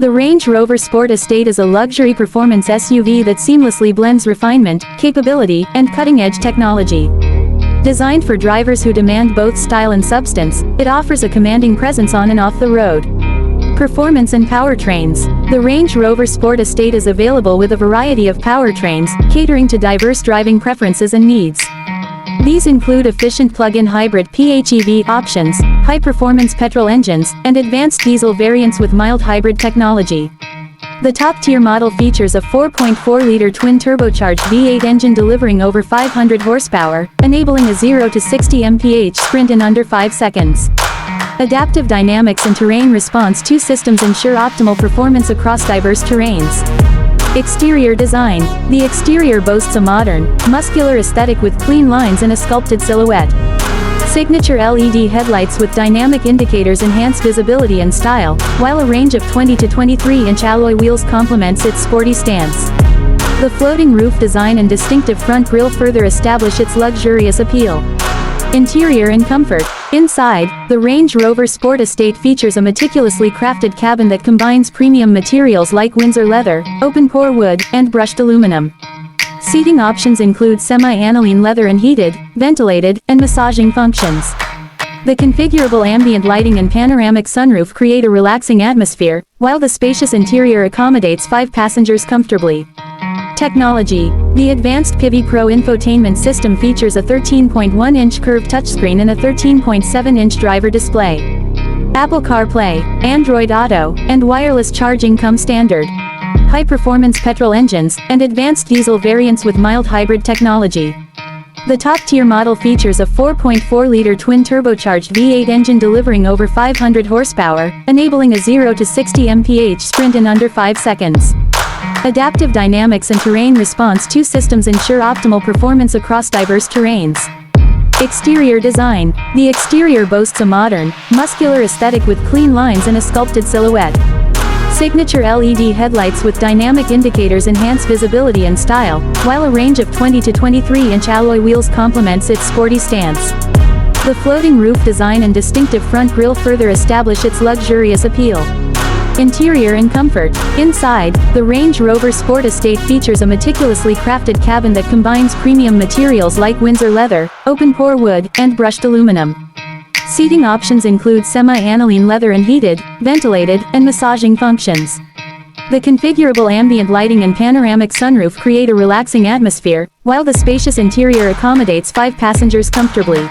The Range Rover Sport Estate is a luxury performance SUV that seamlessly blends refinement, capability, and cutting-edge technology. Designed for drivers who demand both style and substance, it offers a commanding presence on and off the road. Performance and powertrains. The Range Rover Sport Estate is available with a variety of powertrains, catering to diverse driving preferences and needs. These include efficient plug-in hybrid PHEV options, high-performance petrol engines, and advanced diesel variants with mild hybrid technology. The top-tier model features a 4.4-liter twin-turbocharged V8 engine delivering over 500 horsepower, enabling a 0 to 60 mph sprint in under 5 seconds. Adaptive dynamics and terrain response 2 systems ensure optimal performance across diverse terrains. Exterior design. The exterior boasts a modern, muscular aesthetic with clean lines and a sculpted silhouette. Signature LED headlights with dynamic indicators enhance visibility and style, while a range of 20 to 23-inch alloy wheels complements its sporty stance. The floating roof design and distinctive front grille further establish its luxurious appeal. Interior and comfort. Inside, the Range Rover Sport Estate features a meticulously crafted cabin that combines premium materials like Windsor leather, open-pore wood, and brushed aluminum. Seating options include semi-aniline leather and heated, ventilated, and massaging functions. The configurable ambient lighting and panoramic sunroof create a relaxing atmosphere, while the spacious interior accommodates 5 passengers comfortably. Technology. The advanced Pivi Pro infotainment system features a 13.1-inch curved touchscreen and a 13.7-inch driver display. Apple CarPlay, Android Auto, and wireless charging come standard. High-performance petrol engines, and advanced diesel variants with mild hybrid technology. The top-tier model features a 4.4-liter twin-turbocharged V8 engine delivering over 500 horsepower, enabling a 0 to 60 mph sprint in under 5 seconds. Adaptive dynamics and terrain response 2 systems ensure optimal performance across diverse terrains. Exterior design. The exterior boasts a modern, muscular aesthetic with clean lines and a sculpted silhouette. Signature LED headlights with dynamic indicators enhance visibility and style, while a range of 20 to 23-inch alloy wheels complements its sporty stance. The floating roof design and distinctive front grille further establish its luxurious appeal. Interior and comfort. Inside, the Range Rover Sport Estate features a meticulously crafted cabin that combines premium materials like Windsor leather, open-pore wood, and brushed aluminum. Seating options include semi-aniline leather and heated, ventilated, and massaging functions. The configurable ambient lighting and panoramic sunroof create a relaxing atmosphere, while the spacious interior accommodates 5 passengers comfortably.